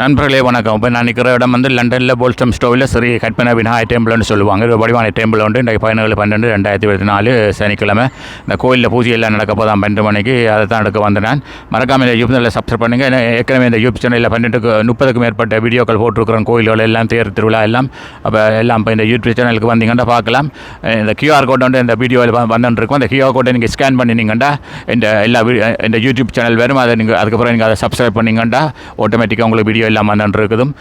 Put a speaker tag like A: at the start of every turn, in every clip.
A: நண்பர்களே வணக்கம். இப்போ நான் நிற்கிற இடம் லண்டனில் போல்ஸ்டம் ஸ்டோவில் ஸ்ரீ கற்பனா விநாயகர் டெம்பிள்னு சொல்லுவாங்க. இது வடிவான டெம்பிள் உண்டு. இன்றைக்கு 17/12/2024 சனிக்கிழமை இந்த கோயிலில் பூஜை எல்லாம் நடக்க போதான் 12 மணிக்கு. அதை தான் எடுக்க வந்தேன். நான் மறக்காமல் இந்த யூடியூப் சேனலில் சப்ஸ்கிரைப் பண்ணுங்கள். ஏற்கனவே இந்த யூடியூப் சேனலில் 30க்கும் மேற்பட்ட வீடியோக்கள் போட்டிருக்கிறோம். கோயில்கள் எல்லாம் தேர் திருவிழா எல்லாம். அப்போ எல்லாம் இப்போ இந்த யூடியூப் சேனலுக்கு வந்தீங்கன்னா பார்க்கலாம். இந்த கியூஆர் கோட் வந்து இந்த வீடியோவில் வந்துருக்கும். அந்த கியூஆர் கோட்டை நீங்கள் ஸ்கேன் பண்ணினீங்கன்னா இந்த யூடியூப் சேனல் வரும். அதை நீங்கள் அதுக்கப்புறம் நீங்கள் அதை சப்ஸ்கிரைப் பண்ணிங்கன்னா ஆட்டோமேட்டிக்காக உங்களுக்கு வீடியோ எல்லாம் வந்துட்டு இருக்குதும்.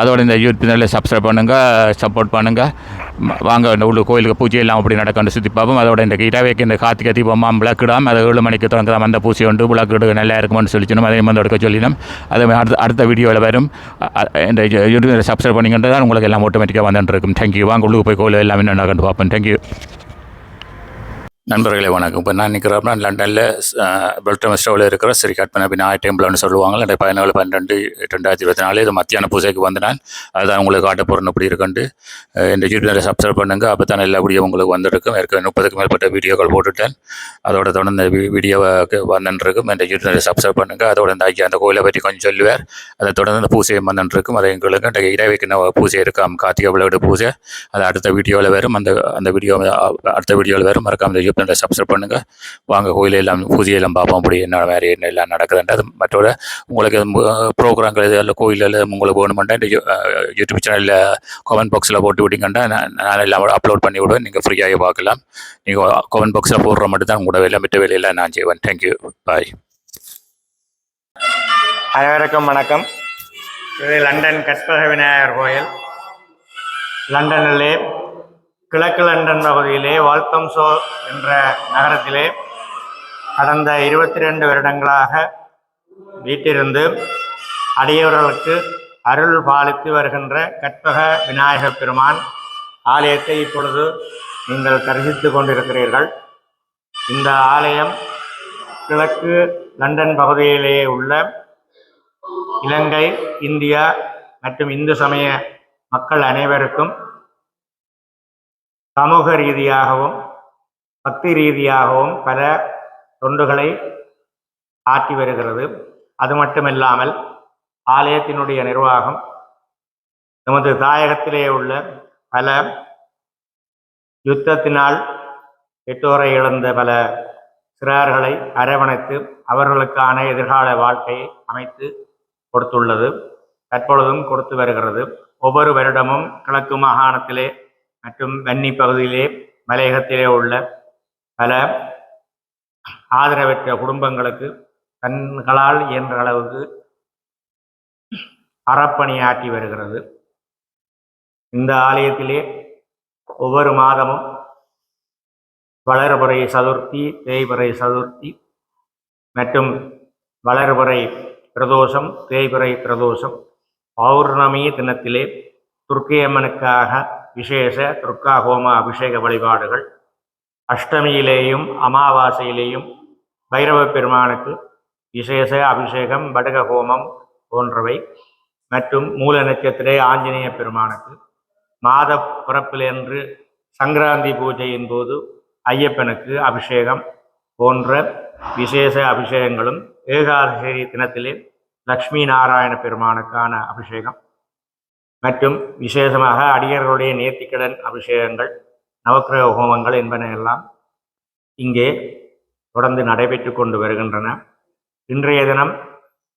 A: அதோட இந்த யூடியூப் சேனலில் சப்ஸ்கிரைப் பண்ணுங்கள், சப்போர்ட் பண்ணுங்கள். வாங்க இந்த உள்ள கோயிலுக்கு பூஜை எல்லாம் அப்படி நடக்கணும் சுற்றி பார்ப்போம். அதோட இந்த இரவைக்கு இந்த கார்த்திகை தீபமாக விளக்கிடாமல் அதை 7 மணிக்கு தொடங்குறோம். அந்த பூஜை உண்டு விளக்கிடு நல்லா இருக்கும்னு சொல்லிச்சணும். அதே மாதிரி எடுக்க சொல்லினோம். அது அடுத்த வீடியோவில் வரும். இந்த யூடியூப் சப்ஸ்கிரைப் பண்ணிக்கிட்டு தான் உங்களுக்கு எல்லாம் ஆட்டோமேட்டிக்காக வந்துட்டு இருக்கும். தேங்க்யூ. வாங்க உள்ளுக்கு போய் கோயில் எல்லாம் என்ன நடக்கணும் பார்ப்போம். தேங்க்யூ. நண்பர்களே வணக்கம். இப்போ நான் நிற்கிறப்ப லண்டனில் போல்ஸ்டம் ஸ்டோவில் இருக்கிற ஸ்ரீ கற்பனா விநாயகர் டெம்பிள்னு சொல்லுவாங்க. 17/12/2024 இது மத்தியான பூஜைக்கு வந்தேன். அதுதான் உங்களுக்கு காட்ட போகிறேன் இப்படி இருக்குன்ட்டு. இந்த யூடியூப்பில் சப்ஸ்கிரைப் பண்ணுங்கள். அப்போ தான் எல்லா வீடியோ உங்களுக்கு வந்துருக்கும். ஏற்கனவே 30க்கும் மேற்பட்ட வீடியோக்கள் போட்டுட்டேன். அதோட தொடர்ந்து வீடியோவுக்கு வந்துருக்கும். இந்த யூடியூப்பில் சப்ஸ்கிரைப் பண்ணுங்கள். அதோட இந்த ஐயா அந்த கோயிலை பற்றி கொஞ்சம் சொல்லுவார். அதை தொடர்ந்து அந்த பூஜையும் வந்துருக்கும். அதை எங்களுக்கு இந்த இரவைக்கு பூஜை இருக்காம். கார்த்திகை விளையாடு பூஜை. அது அடுத்த வீடியோவில் வரும். அந்த வீடியோ அடுத்த வீடியோவில் வரும். மறக்காமல் சப்ஸ்கிரைப் பண்ணுங்கள். வாங்க கோயில எல்லாம் பூஜையெல்லாம் பார்ப்போம். அப்படி என்ன வேறு என்ன எல்லாம் நடக்குதுன்ட்டு. அது மற்றோட உங்களுக்கு ப்ரோக்ராம்கள் எல்லாம் கோயிலில் உங்களுக்கு வேணுமெண்டா இந்த யூடியூப் சேனலில் கமெண்ட் பாக்ஸில் போட்டு விட்டீங்கன்னா நான் எல்லாம் அப்லோட் பண்ணி விடுவேன். நீங்கள் ஃப்ரீயாகவே பார்க்கலாம். நீங்கள் கமெண்ட் பாக்ஸில் போடுற மட்டும் தான் உங்களோட வேலை, மற்ற வேலையெல்லாம் நான் செய்வேன். தேங்க்யூ. பாய்.
B: அனைவருக்கும் வணக்கம். இது லண்டன் கற்பக விநாயகர் கோயில். லண்டனிலே கிழக்கு லண்டன் பகுதியிலே வால்தம்சோ என்ற நகரத்திலே கடந்த 22 வருடங்களாக வீட்டிலிருந்து அடியவர்களுக்கு அருள் பாலித்து வருகின்ற கற்பக விநாயகர் பெருமான் ஆலயத்தை இப்பொழுது நீங்கள் தரிசித்து கொண்டிருக்கிறீர்கள். இந்த ஆலயம் கிழக்கு லண்டன் பகுதியிலே உள்ள இலங்கை, இந்தியா மற்றும் இந்து சமய மக்கள் அனைவருக்கும் சமூக ரீதியாகவும் பக்தி ரீதியாகவும் பல தொண்டுகளை ஆற்றி வருகிறது. அது மட்டுமில்லாமல் ஆலயத்தினுடைய நிர்வாகம் நமது தாயகத்திலே உள்ள பல யுத்தத்தினால் பெற்றோரை இழந்த பல சிறார்களை அரவணைத்து அவர்களுக்கான எதிர்கால வாழ்க்கையை அமைத்து கொடுத்துள்ளது. தற்பொழுதும் கொடுத்து வருகிறது. ஒவ்வொரு வருடமும் கிழக்கு மாகாணத்திலே மற்றும் வன்னி பகுதியிலே மலையகத்திலே உள்ள பல ஆதரவற்ற குடும்பங்களுக்கு தன்களால் இயன்ற அளவுக்கு அறப்பணியாற்றி வருகிறது. இந்த ஆலயத்திலே ஒவ்வொரு மாதமும் வளர்புறை சதுர்த்தி, தேய்பிறை சதுர்த்தி மற்றும் வளர்புறை பிரதோஷம், தேய்பிறை பிரதோஷம், பௌர்ணமி தினத்திலே துர்க்கையம்மனுக்காக விசேஷ துர்கா ஹோம அபிஷேக வழிபாடுகள், அஷ்டமியிலேயும் அமாவாசையிலேயும் பைரவ பெருமானுக்கு விசேஷ அபிஷேகம், படக ஹோமம் போன்றவை மற்றும் மூல நட்சத்திர ஆஞ்சநேய பெருமானுக்கு மாத பிறப்பிலன்று சங்கராந்தி பூஜையின் போது ஐயப்பனுக்கு அபிஷேகம் போன்ற விசேஷ அபிஷேகங்களும், ஏகாதசி தினத்திலே லக்ஷ்மி நாராயண பெருமானுக்கான அபிஷேகம் மற்றும் விசேஷமாக அடியர்களுடைய நேர்த்திக்கடன் அபிஷேகங்கள், நவக்கிரக ஹோமங்கள் என்பன எல்லாம் இங்கே தொடர்ந்து நடைபெற்று கொண்டு வருகின்றன. இன்றைய தினம்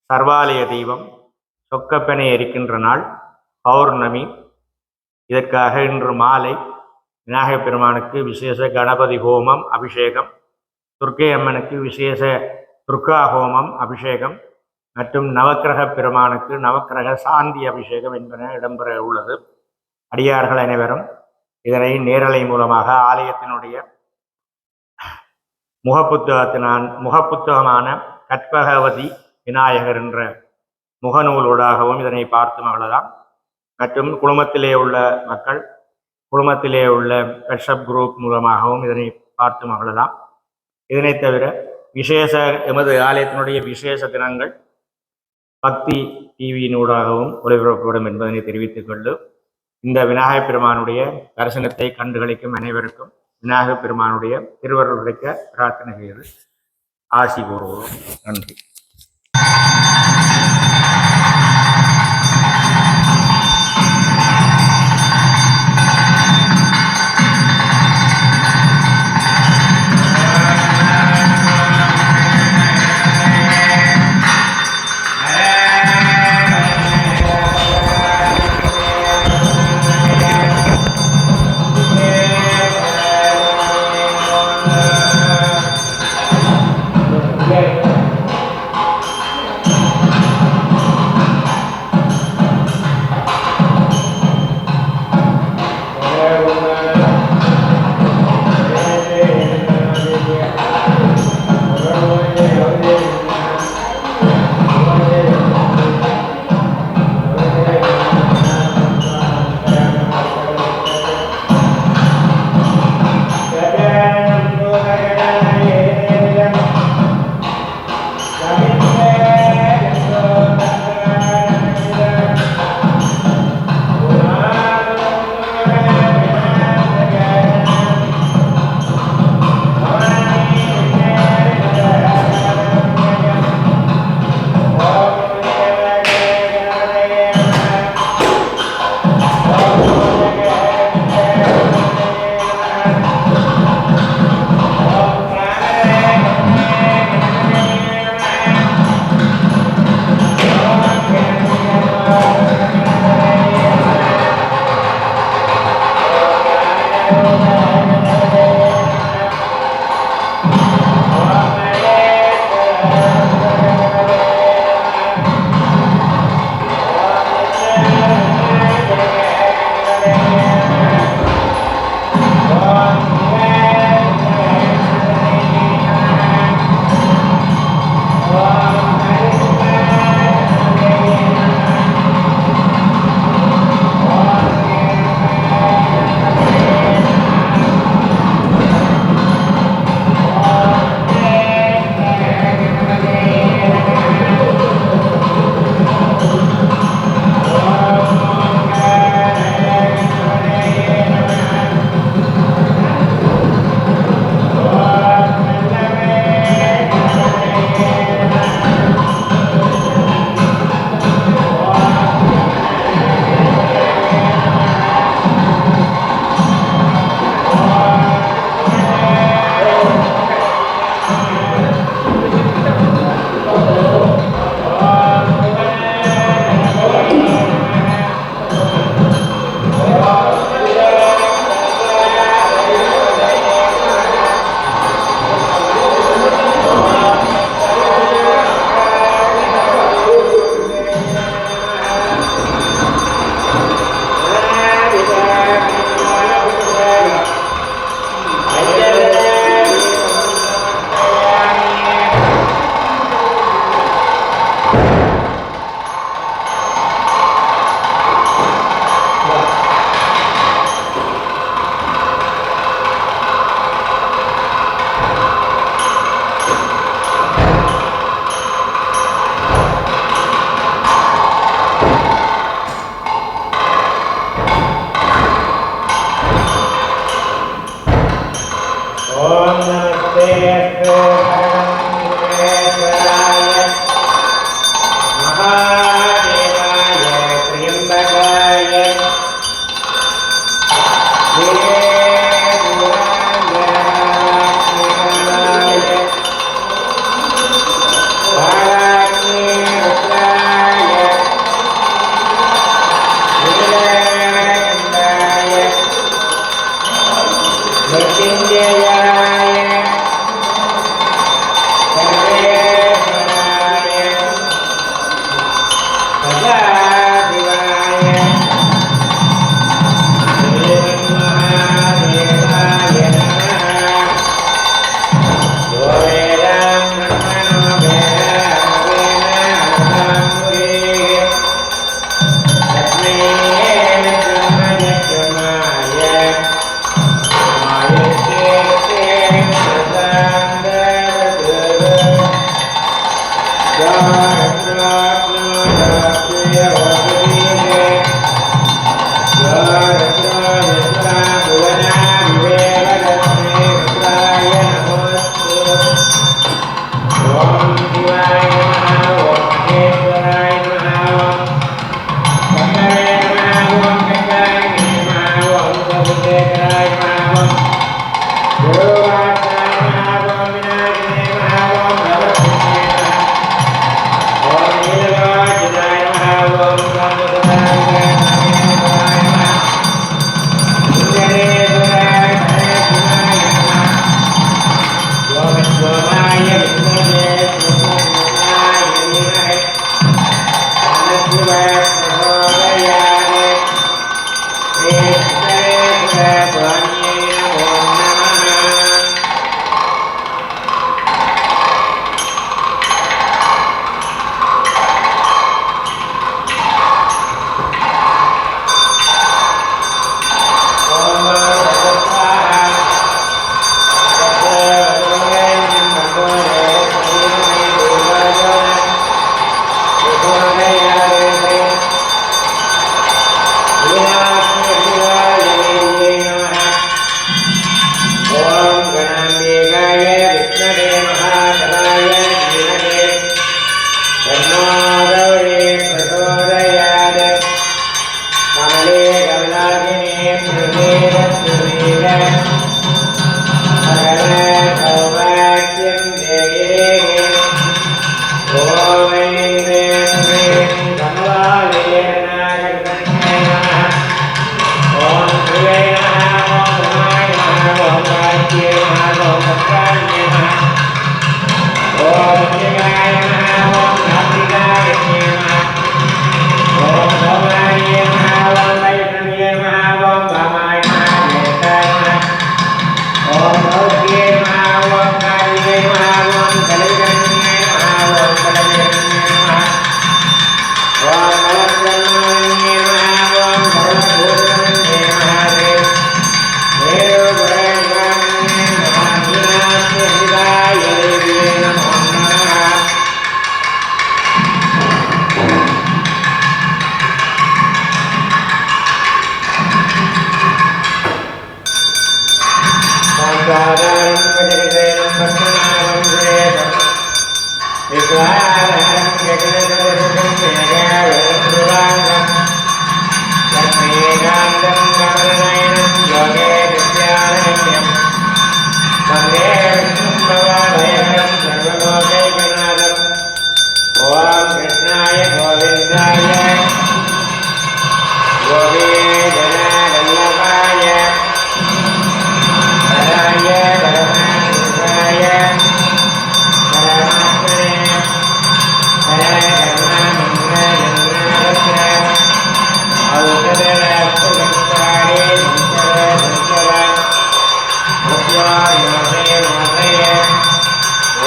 B: சர்வாலய தெய்வம் சொக்கப்பனை எரிக்கின்ற நாள், பௌர்ணமி. இதற்காக இன்று மாலை விநாயகப் பெருமானுக்கு விசேஷ கணபதி ஹோமம் அபிஷேகம், துர்க்கை அம்மனுக்கு விசேஷ துர்கா ஹோமம் அபிஷேகம் மற்றும் நவக்கிரக பெருமானுக்கு நவக்கிரக சாந்தி அபிஷேகம் என்பன இடம்பெற உள்ளது. அடியார்கள் அனைவரும் இதனை நேரலை மூலமாக ஆலயத்தினுடைய முகப்புத்தகமான கற்பகவதி விநாயகர் என்ற முகநூலூடாகவும் இதனை பார்த்து மகிழலாம். மற்றும் குழுமத்திலே உள்ள மக்கள் குழுமத்திலே உள்ள வாட்ஸ்அப் குரூப் மூலமாகவும் இதனை பார்த்து மகிழலாம். இதனை தவிர விசேஷ எமது ஆலயத்தினுடைய விசேஷ தினங்கள் பக்தி டிவியினூடாகவும் ஒளிபரப்பப்படும் என்பதனை தெரிவித்துக் கொண்டு இந்த விநாயகப் பெருமானுடைய தரிசனத்தை கண்டுகளிக்கும் அனைவருக்கும் விநாயகப் பெருமானுடைய திருவருள் கிடைக்க பிரார்த்தனை செய்து ஆசி கூறுவோம். நன்றி.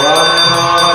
B: Om Namo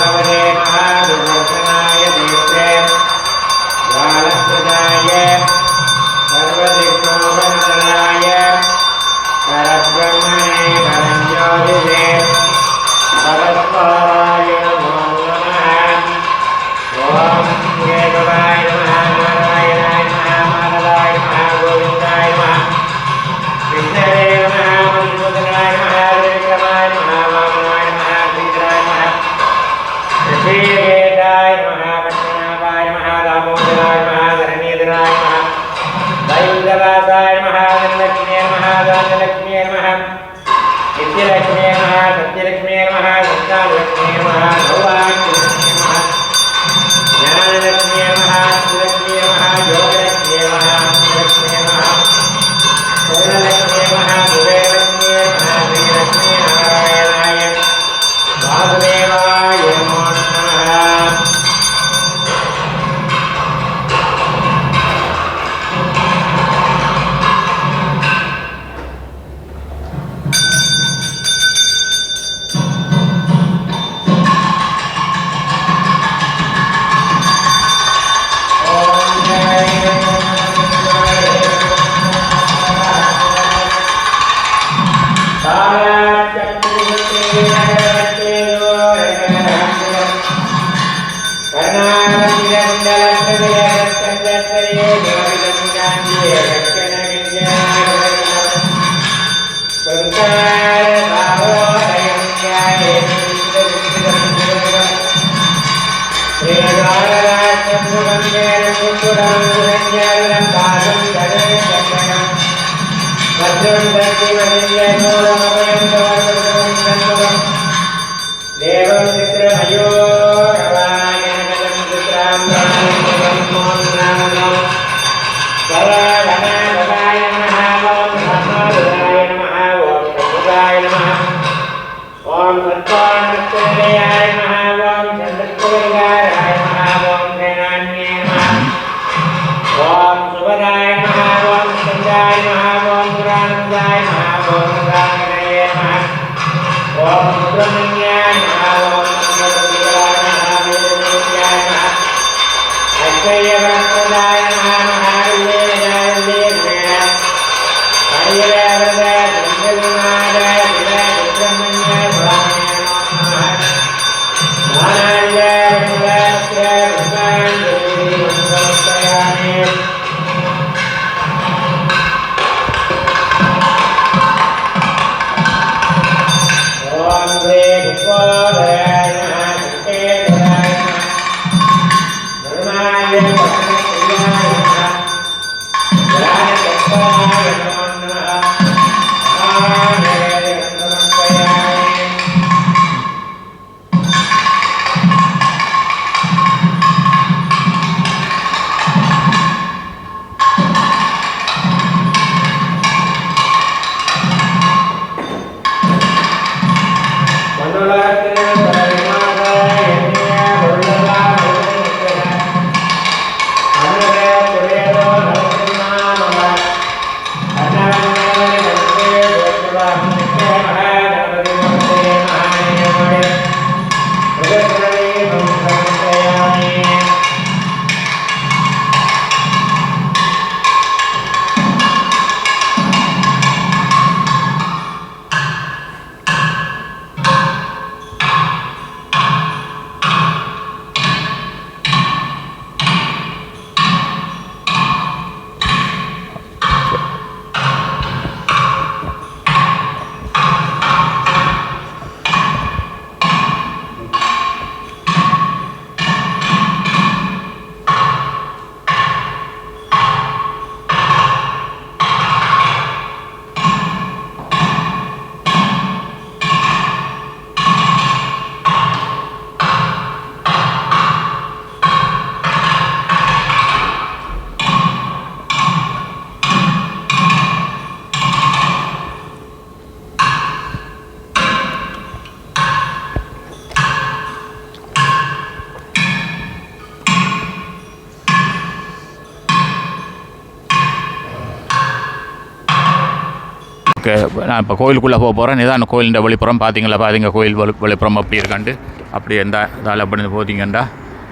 A: ஓகே, நான் இப்போ கோயிலுக்குள்ளே போக போகிறேன். இதான் கோயிலிൻ്റെ வெளிப்புறம் பார்த்தீங்களா? பாருங்க கோயில் வெளிப்புறம் அப்படி இருக்காண்டு. அப்படி எந்த இதால் அப்படி போத்திங்கண்டா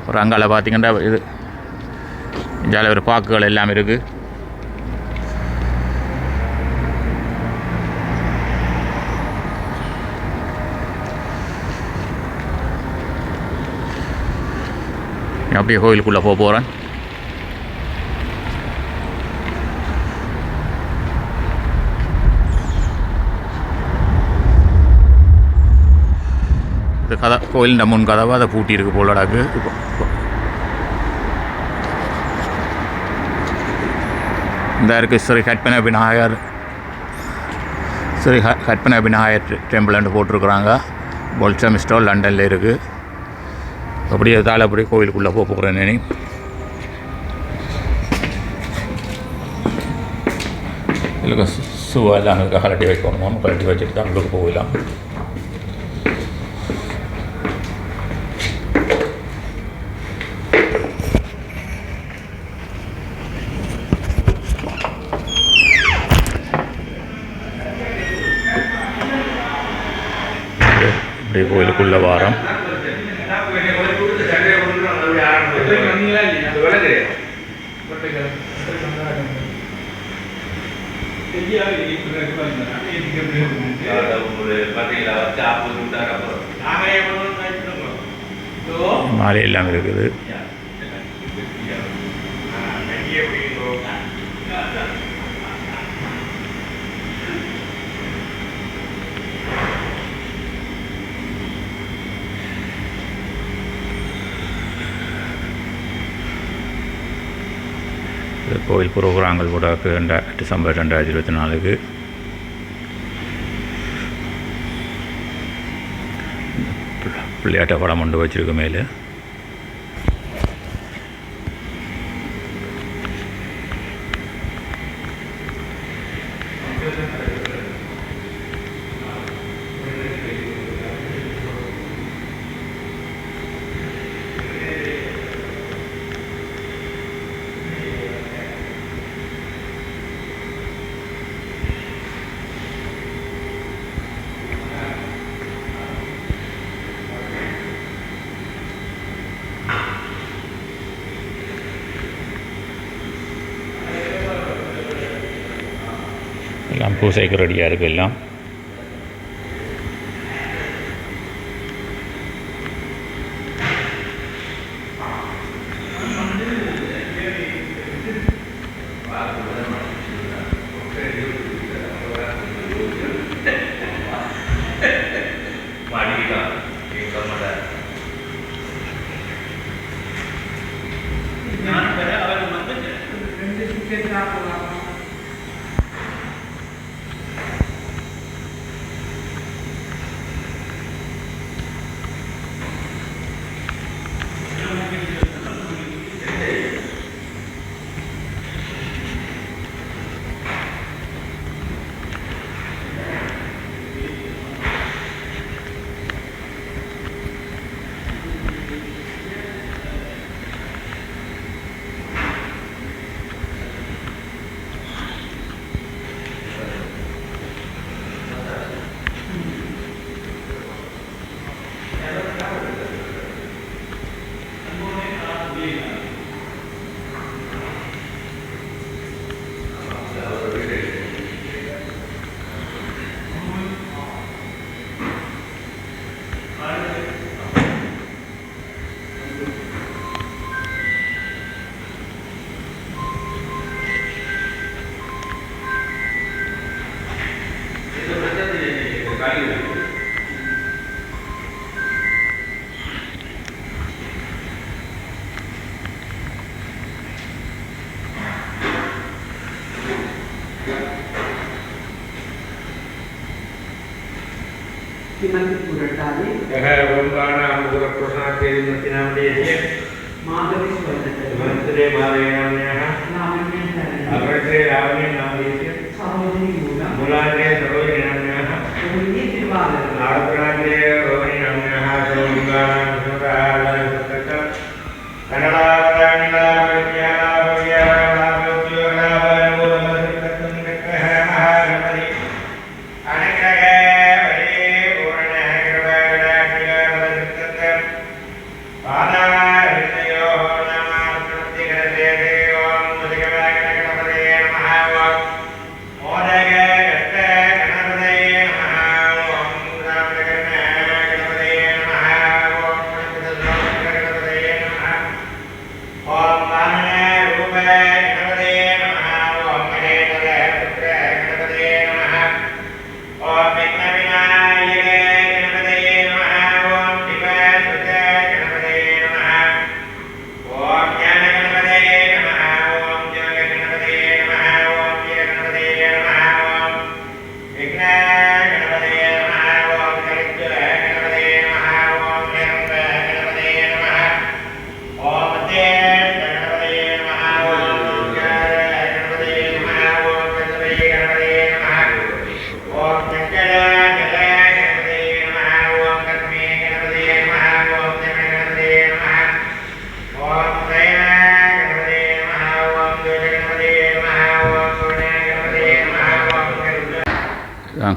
A: ஒரு அங்கால பார்த்தீங்கன்னா இது இந்தியாவில் ஒரு பாக்குகள் எல்லாம் இருக்குது. அப்படியே கோயிலுக்குள்ளே போக போகிறேன். இது கதை கோயிலின் முன் கதவை அதை பூட்டியிருக்கு போலடாக்கு. இந்த இருக்குது ஸ்ரீ கற்பனை விநாயகர், ஸ்ரீ கற்பனை விநாயகர் டெம்பிள்னு போட்டிருக்குறாங்க. போல்சம் ஸ்டோர் லண்டனில் இருக்குது. அப்படியே தால் அப்படியே கோயிலுக்குள்ளே போக போகிறேன். நீ இதில் ஷூவெல்லாம் அதுக்கு கலட்டி வைக்கணும். கலட்டி வச்சுட்டு தான் உள்ளுக்கு போகலாம். அப்படியே கோயிலுக்குள்ள வாரம். மாலை எல்லாம் இருக்குது. கோயில் புரோகிராங்கள் கூட டிசம்பர் 2024 பிள்ளையாட்ட படம் கொண்டு வச்சிருக்கு மேலே. எல்லாம் பூசைக்கு ரெடியாக இருக்குது எல்லாம்.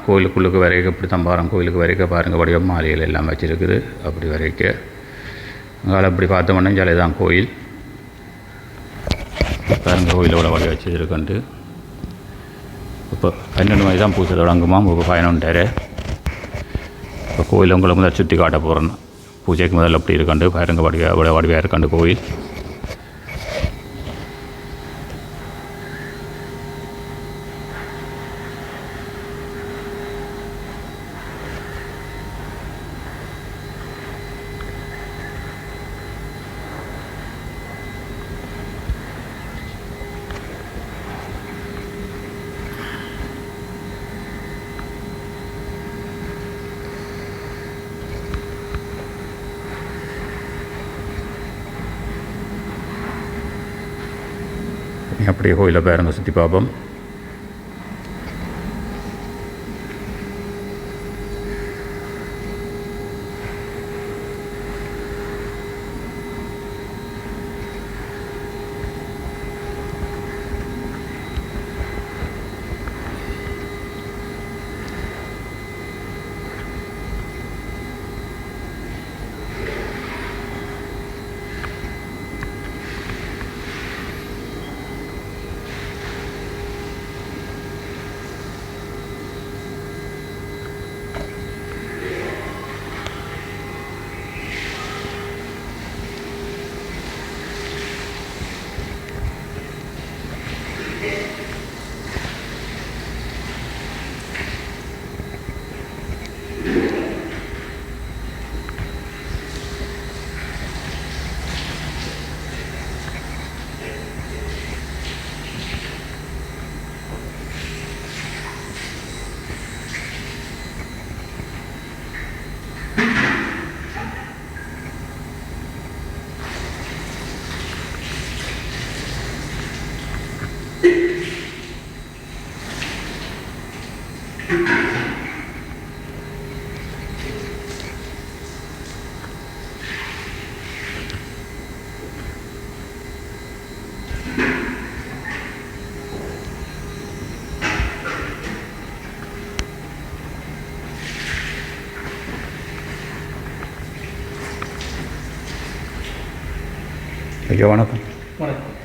A: கோயிலுக்குள்ளுக்கு வரைக்கும் இப்படி தான் பாருங்க. கோயிலுக்கு வரைக்கும் பாருங்கள் வடிவ மாலைகள் எல்லாம் வச்சுருக்குது. அப்படி வரைக்கும் அங்கே அப்படி பார்த்தோம்னா ஜாலி தான் கோயில் பாருங்கள். கோயிலோட வழி வச்சுருக்கண்டு இப்போ 12 மணி தான் பூஜை தொடங்குமா. இப்போ 11:30. இப்போ கோயில் உங்களை முதல் சுற்றி காட்ட போகிறேன். பூஜைக்கு முதல்ல அப்படி இருக்கண்டு பாருங்கள். வடிவாக இருக்கண்டு கோயில். அப்படியே கோயிலை பாருங்க, சுற்றி பார்ப்போம். ஐயா வணக்கம்.
C: வணக்கம்.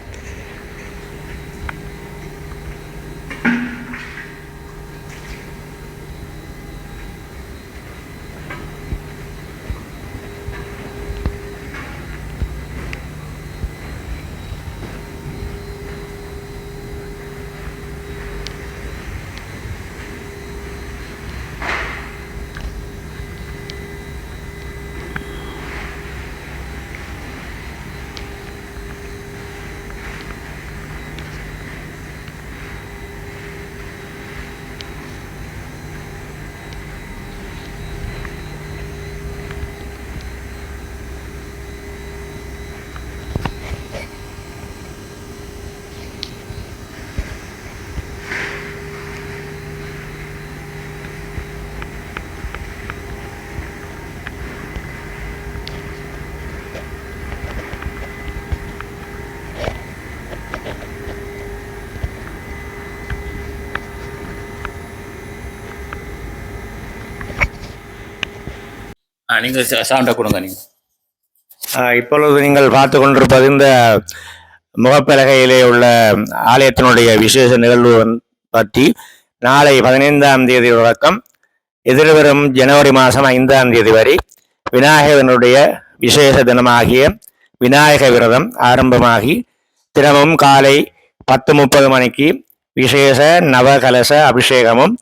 A: நீங்கள் சவுண்டை கொடுங்க. நீங்கள்
B: இப்பொழுது நீங்கள் பார்த்து கொண்டிருப்பது இந்த முகப்பலகையிலே உள்ள ஆலயத்தினுடைய விசேஷ நிகழ்வு பற்றி நாளை 15ஆம் தேதி தொடக்கம் எதிர்வரும் ஜனவரி மாதம் 5ஆம் தேதி வரை விநாயகனுடைய விசேஷ தினமாகிய விநாயக விரதம் ஆரம்பமாகி தினமும் காலை 10:30 மணிக்கு விசேஷ நவகலச அபிஷேகமும்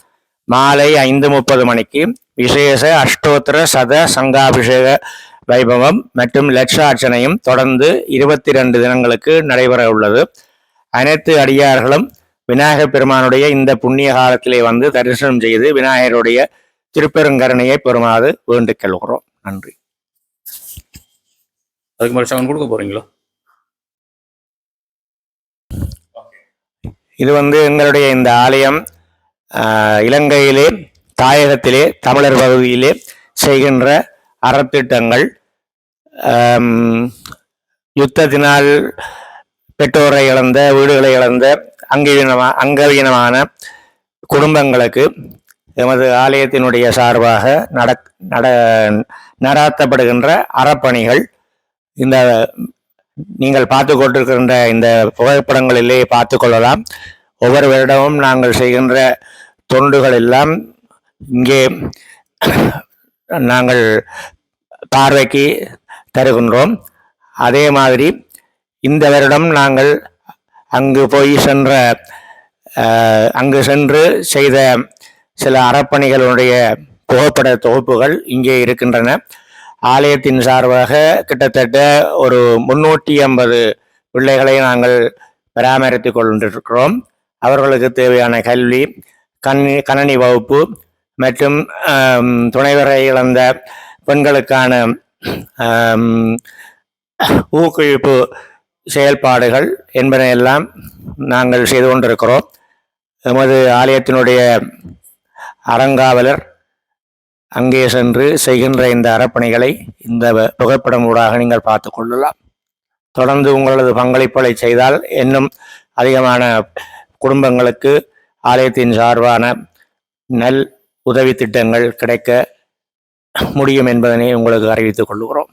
B: மாலை 5:30 மணிக்கு விசேஷ அஷ்டோத்திர சத சங்காபிஷேக வைபவம் மற்றும் லட்சார்ச்சனையும் தொடர்ந்து 22 தினங்களுக்கு நடைபெற உள்ளது. அனைத்து அடியார்களும் விநாயகர் பெருமானுடைய இந்த புண்ணிய காலத்திலே வந்து தரிசனம் செய்து விநாயகருடைய திருப்பெருங்கருணையை பெறுமாறு வேண்டிக் கொள்கிறோம். நன்றி.
A: அதுக்கு மேலே சவுண்ட் கொடுக்க போறீங்களோ?
B: இது எங்களுடைய இந்த ஆலயம் இலங்கையிலே தாயகத்திலே தமிழர் பகுதியிலே செய்கின்ற அறத்திட்டங்கள், யுத்தத்தினால் பெற்றோரை இழந்த, வீடுகளை இழந்த அங்கவீனமான குடும்பங்களுக்கு எமது ஆலயத்தினுடைய சார்பாக நடாத்தப்படுகின்ற அறப்பணிகள் இந்த நீங்கள் பார்த்து கொண்டிருக்கின்ற இந்த புகைப்படங்களிலே பார்த்து கொள்ளலாம். ஒவ்வொரு வருடமும் நாங்கள் செய்கின்ற தொண்டுகள் எல்லாம் இங்கே நாங்கள் பார்வைக்கு தருகின்றோம். அதே மாதிரி இந்த வருடம் நாங்கள் அங்கு சென்று செய்த சில அறப்பணிகளுடைய புகைப்பட தொகுப்புகள் இங்கே இருக்கின்றன. ஆலயத்தின் சார்பாக கிட்டத்தட்ட ஒரு 350 பிள்ளைகளை நாங்கள் பராமரித்து கொண்டிருக்கிறோம். அவர்களுக்கு தேவையான கல்வி, கணனி வகுப்பு மற்றும் துணைவரை இழந்த பெண்களுக்கான ஊக்குவிப்பு
C: செயல்பாடுகள் என்பதையெல்லாம் நாங்கள் செய்து கொண்டிருக்கிறோம். எமது ஆலயத்தினுடைய அறங்காவலர் அங்கே சென்று செய்கின்ற இந்த அறப்பணிகளை இந்த புகைப்படம் ஊடாக நீங்கள் பார்த்து கொள்ளலாம். தொடர்ந்து உங்களது பங்களிப்புகளை செய்தால் இன்னும் அதிகமான குடும்பங்களுக்கு ஆலயத்தின் சார்பான நல் உதவி திட்டங்கள் கிடைக்க முடியும் என்பதனை உங்களுக்கு அறிவித்துக் கொள்கிறோம்.